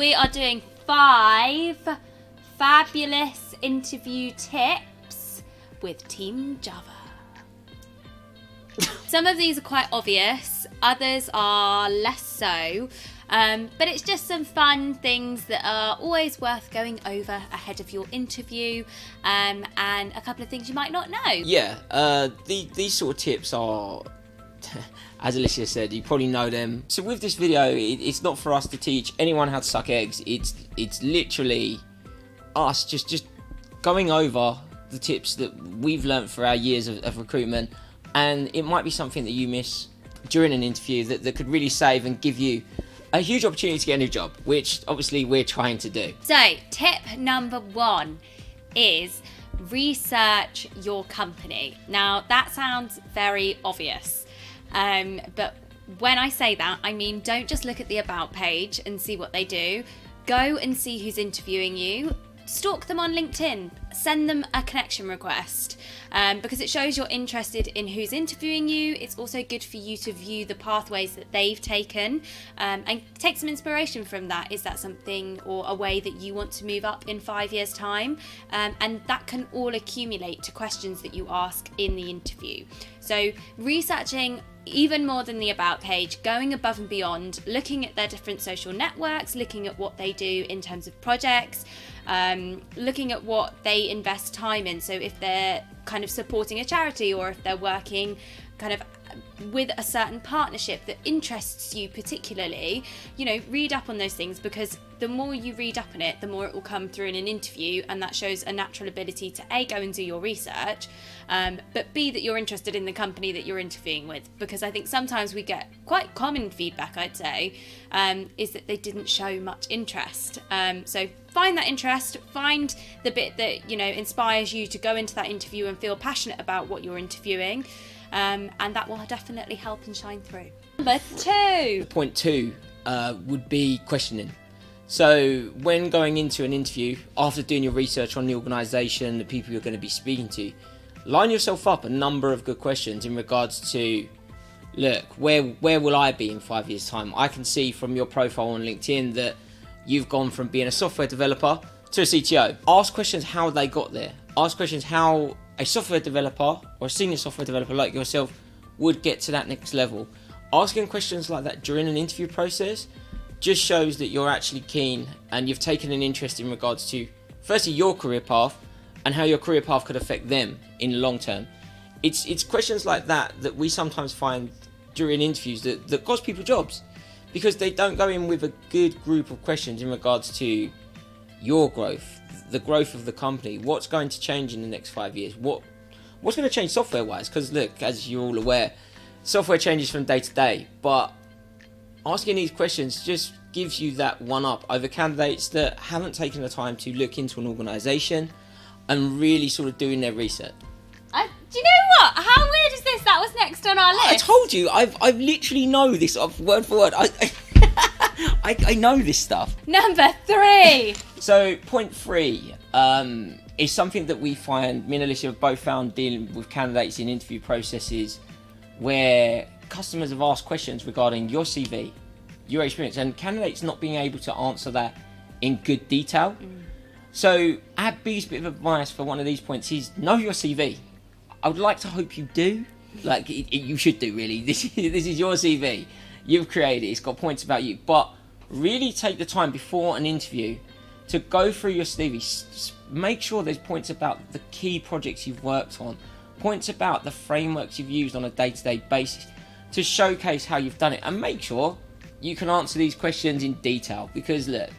we are doing 5 fabulous interview tips with Team Java. Some of these are quite obvious, others are less so, but it's just some fun things that are always worth going over ahead of your interview, and a couple of things you might not know. Yeah, these sort of tips are, as Alicia said, you probably know them. So with this video, it's not for us to teach anyone how to suck eggs. It's literally us just going over the tips that we've learnt for our years of recruitment. And it might be something that you miss during an interview that could really save and give you a huge opportunity to get a new job, which obviously we're trying to do. So tip number 1 is research your company. Now that sounds very obvious, but when I say that, I mean don't just look at the about page and see what they do. Go and see who's interviewing you. Stalk them on LinkedIn, send them a connection request, because it shows you're interested in who's interviewing you. It's also good for you to view the pathways that they've taken, and take some inspiration from that. Is that something or a way that you want to move up in 5 years' time? And that can all accumulate to questions that you ask in the interview. So researching even more than the about page, going above and beyond, looking at their different social networks, looking at what they do in terms of projects, looking at what they invest time in. So if they're kind of supporting a charity, or if they're working kind of with a certain partnership that interests you particularly, read up on those things, because the more you read up on it, the more it will come through in an interview, and that shows a natural ability to A, go and do your research, but B, that you're interested in the company that you're interviewing with. Because I think sometimes we get quite common feedback, I'd say, is that they didn't show much interest. So find that interest, find the bit that inspires you to go into that interview and feel passionate about what you're interviewing. And that will definitely help and shine through. Number 2. Point 2 would be questioning. So when going into an interview, after doing your research on the organisation, the people you're going to be speaking to, line yourself up a number of good questions in regards to, look, where will I be in 5 years' time? I can see from your profile on LinkedIn that you've gone from being a software developer to a CTO. Ask questions how they got there. Ask questions how a software developer or a senior software developer like yourself would get to that next level. Asking questions like that during an interview process just shows that you're actually keen and you've taken an interest in regards to, firstly, your career path and how your career path could affect them in the long term. It's questions like that we sometimes find during interviews that cost people jobs, because they don't go in with a good group of questions in regards to your growth, the growth of the company, what's going to change in the next 5 years, what's going to change software wise, because look, as you're all aware, software changes from day to day, but asking these questions just gives you that one up over candidates that haven't taken the time to look into an organisation and really sort of doing their research. Do you know what? How weird is this? That was next on our list. I told you, I've literally know this word for word. I know this stuff. Number 3. So point 3 is something that we find, me and Alicia have both found dealing with candidates in interview processes where customers have asked questions regarding your CV, your experience, and candidates not being able to answer that in good detail. So our biggest bit of advice for one of these points is know your CV. I would like to hope you do. Like, you should do, really. This is your CV. You've created it. It's got points about you. But really take the time before an interview to go through your CV. Make sure there's points about the key projects you've worked on, points about the frameworks you've used on a day-to-day basis to showcase how you've done it. And make sure you can answer these questions in detail. Because, look,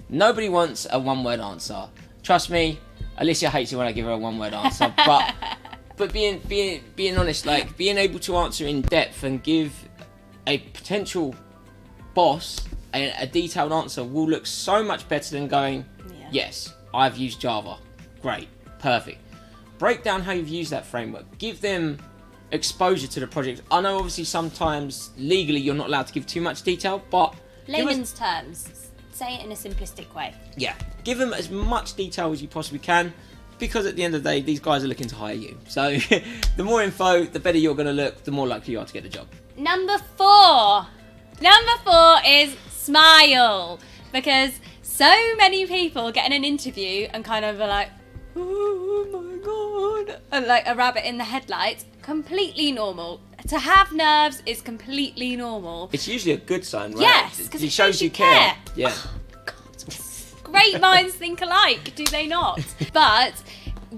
nobody wants a one-word answer. Trust me, Alicia hates it when I give her a one-word answer. But being honest, like being able to answer in depth and give a potential boss a detailed answer will look so much better than going, yes, I've used Java. Great, perfect. Break down how you've used that framework. Give them exposure to the project. I know obviously sometimes legally you're not allowed to give too much detail, but layman's terms, say it in a simplistic way. Yeah, give them as much detail as you possibly can, because at the end of the day, these guys are looking to hire you. So the more info, the better you're going to look, the more likely you are to get the job. Number 4 is smile. because so many people get in an interview and kind of are like, oh my God, and like a rabbit in the headlights. Completely normal. To have nerves is completely normal. It's usually a good sign, right? Yes, because it shows you care. Yeah. Oh, God. Great minds think alike, do they not? But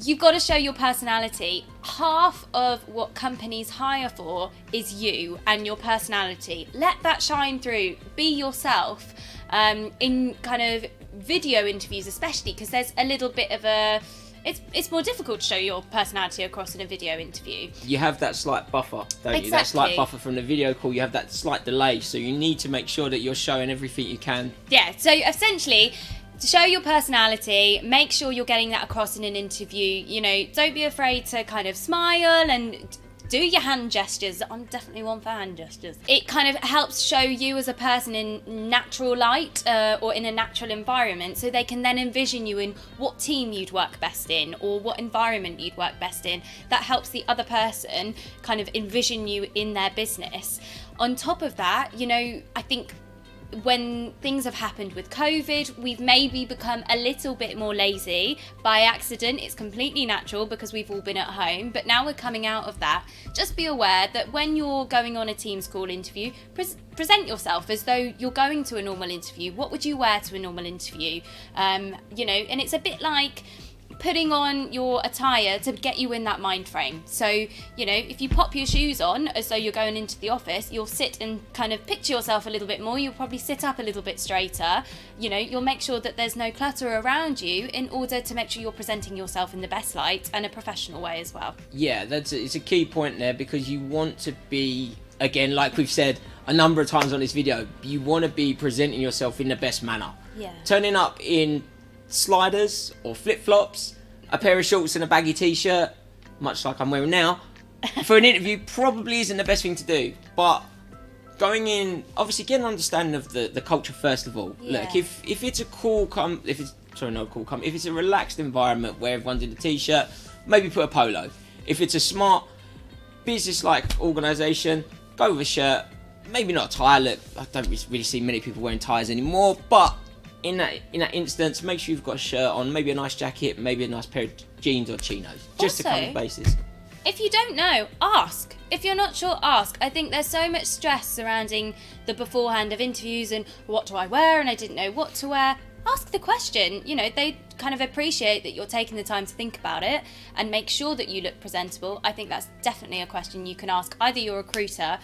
you've got to show your personality. Half of what companies hire for is you and your personality. Let that shine through. Be yourself. In kind of video interviews especially, because there's a little bit of a... It's more difficult to show your personality across in a video interview. You have that slight buffer, don't you? That slight buffer from the video call. You have that slight delay, so you need to make sure that you're showing everything you can. Yeah, so essentially, to show your personality, make sure you're getting that across in an interview. You know, don't be afraid to kind of smile and do your hand gestures. I'm definitely one for hand gestures. It kind of helps show you as a person in natural light or in a natural environment, so they can then envision you in what team you'd work best in or what environment you'd work best in. That helps the other person kind of envision you in their business. On top of that, you know, I think when things have happened with COVID, we've maybe become a little bit more lazy by accident. It's completely natural because we've all been at home, but now we're coming out of that. Just be aware that when you're going on a Teams call interview, present yourself as though you're going to a normal interview. What would you wear to a normal interview? You know, and it's a bit like putting on your attire to get you in that mind frame. So, you know, if you pop your shoes on as though you're going into the office, you'll sit and kind of picture yourself a little bit more. You'll probably sit up a little bit straighter. You know, you'll make sure that there's no clutter around you in order to make sure you're presenting yourself in the best light and a professional way as well. Yeah, it's a key point there, because you want to be, again, like we've said a number of times on this video, you want to be presenting yourself in the best manner. Yeah. Turning up in sliders or flip-flops, a pair of shorts and a baggy t-shirt, much like I'm wearing now, for an interview probably isn't the best thing to do. But going in, obviously get an understanding of the culture first of all. Yeah. Look, if it's a relaxed environment where everyone's in a t-shirt, maybe put a polo. If it's a smart business-like organisation, go with a shirt, maybe not a tie. Look, I don't really see many people wearing ties anymore, but in that instance, make sure you've got a shirt on, maybe a nice jacket, maybe a nice pair of jeans or chinos, just to cover the bases. If you don't know, ask. If you're not sure, ask. I think there's so much stress surrounding the beforehand of interviews and what do I wear and I didn't know what to wear. Ask the question. You know, they kind of appreciate that you're taking the time to think about it and make sure that you look presentable. I think that's definitely a question you can ask either your recruiter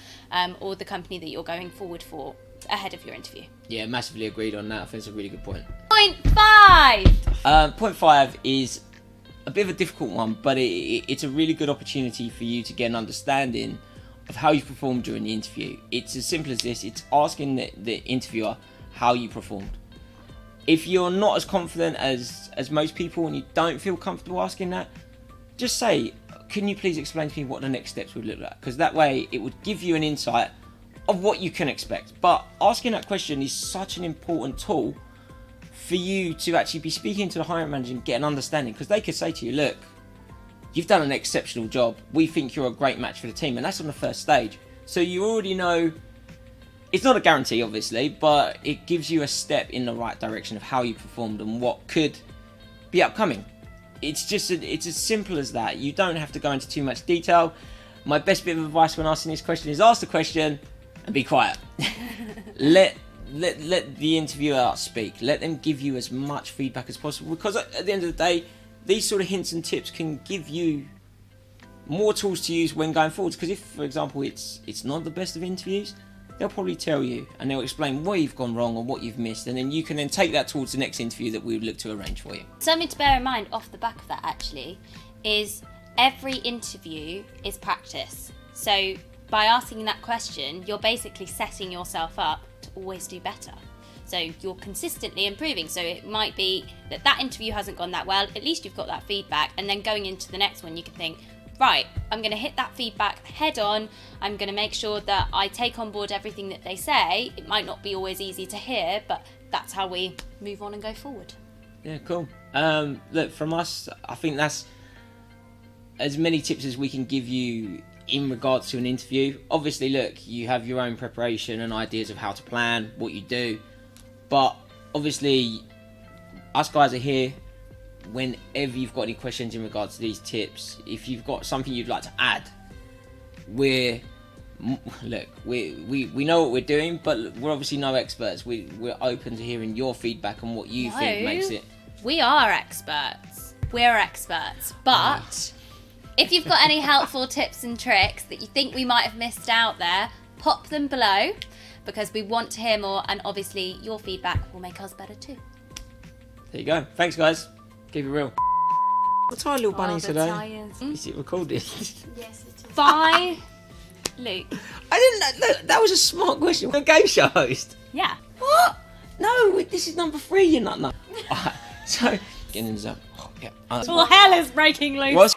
or the company that you're going forward for ahead of your interview. Yeah, massively agreed on that. I think it's a really good point. Point 5. Point 5 is a bit of a difficult one, but it's a really good opportunity for you to get an understanding of how you performed during the interview. It's as simple as this. It's asking the interviewer how you performed. If you're not as confident as most people and you don't feel comfortable asking that, just say, can you please explain to me what the next steps would look like? Because that way it would give you an insight of what you can expect. But asking that question is such an important tool for you to actually be speaking to the hiring manager and get an understanding, because they could say to you, look, you've done an exceptional job, we think you're a great match for the team, and that's on the first stage. So you already know, it's not a guarantee obviously, but it gives you a step in the right direction of how you performed and what could be upcoming. It's as simple as that. You don't have to go into too much detail. My best bit of advice when asking this question is ask the question and be quiet. Let the interviewer speak. Let them give you as much feedback as possible, because at the end of the day, these sort of hints and tips can give you more tools to use when going forwards. Because if, for example, it's not the best of interviews, they'll probably tell you and they'll explain where you've gone wrong or what you've missed, and then you can then take that towards the next interview that we would look to arrange for you. Something to bear in mind off the back of that actually is every interview is practice. So by asking that question, you're basically setting yourself up to always do better. So you're consistently improving. So it might be that interview hasn't gone that well, at least you've got that feedback, and then going into the next one you can think, right, I'm going to hit that feedback head on, I'm going to make sure that I take on board everything that they say. It might not be always easy to hear, but that's how we move on and go forward. Yeah, cool. Look, from us, I think that's as many tips as we can give you in regards to an interview. Obviously, look, you have your own preparation and ideas of how to plan, what you do, but obviously, us guys are here whenever you've got any questions in regards to these tips. If you've got something you'd like to add, we know what we're doing, but we're obviously no experts. We're open to hearing your feedback on what you think makes it. We are experts. We're experts. But if you've got any helpful tips and tricks that you think we might have missed out there, pop them below, because we want to hear more, and obviously your feedback will make us better too. There you go. Thanks, guys. Keep it real. What time, little bunny, today? Is it recorded? Yes, it is. Bye, Luke. I didn't know. Look, that was a smart question. A game show host. Yeah. What? No, this is number 3. You're not. No. So, getting in the zone. Oh, yeah. Well, hell is breaking loose. Ross